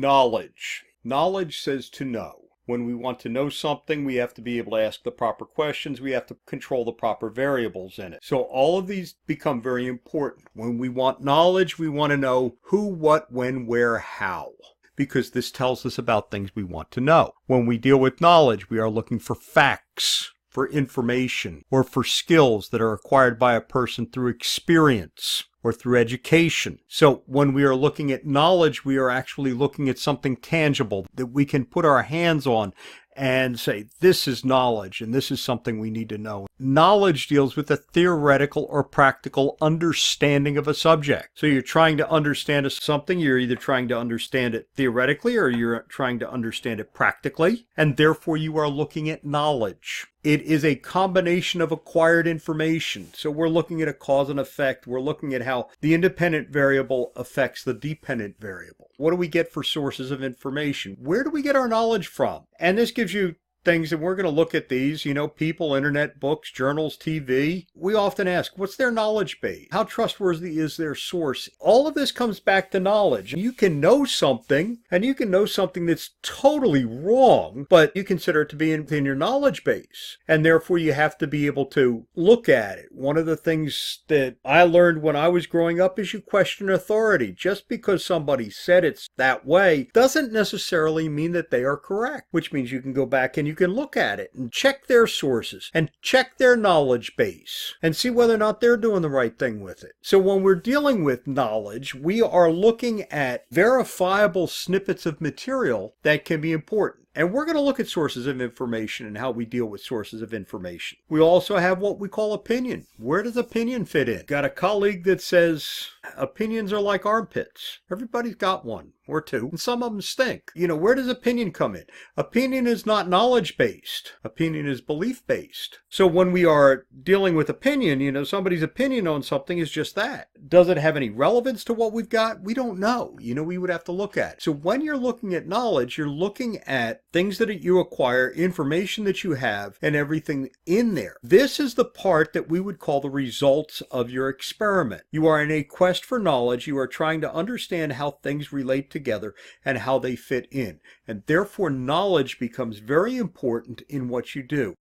Knowledge. Knowledge says to know. When we want to know something, we have to be able to ask the proper questions. We have to control the proper variables in it. So all of these become very important. When we want knowledge, we want to know who, what, when, where, how, because this tells us about things we want to know. When we deal with knowledge, we are looking for facts, for information, or for skills that are acquired by a person through experience or through education. So when we are looking at knowledge, we are actually looking at something tangible that we can put our hands on and say, this is knowledge and this is something we need to know. Knowledge deals with a theoretical or practical understanding of a subject. So you're trying to understand something, you're either trying to understand it theoretically or you're trying to understand it practically, and therefore you are looking at knowledge. It is a combination of acquired information. So we're looking at a cause and effect. We're looking at how the independent variable affects the dependent variable. What do we get for sources of information? Where do we get our knowledge from? And this gives you things, and we're going to look at these, people, internet, books, journals, TV. We often ask, what's their knowledge base? How trustworthy is their source? All of this comes back to knowledge. You can know something, and you can know something that's totally wrong, but you consider it to be in your knowledge base. And therefore, you have to be able to look at it. One of the things that I learned when I was growing up is you question authority. Just because somebody said it's that way doesn't necessarily mean that they are correct, which means you can go back and you can look at it and check their sources and check their knowledge base and see whether or not they're doing the right thing with it. So when we're dealing with knowledge, we are looking at verifiable snippets of material that can be important. And we're going to look at sources of information and how we deal with sources of information. We also have what we call opinion. Where does opinion fit in? Got a colleague that says opinions are like armpits. Everybody's got one or two, and some of them stink. Where does opinion come in? Opinion is not knowledge-based. Opinion is belief-based. So when we are dealing with opinion, somebody's opinion on something is just that. Does it have any relevance to what we've got? We don't know. We would have to look at it. So when you're looking at knowledge, you're looking at things that you acquire, information that you have, and everything in there. This is the part that we would call the results of your experiment. You are in a quest for knowledge. You are trying to understand how things relate together and how they fit in. And therefore, knowledge becomes very important in what you do.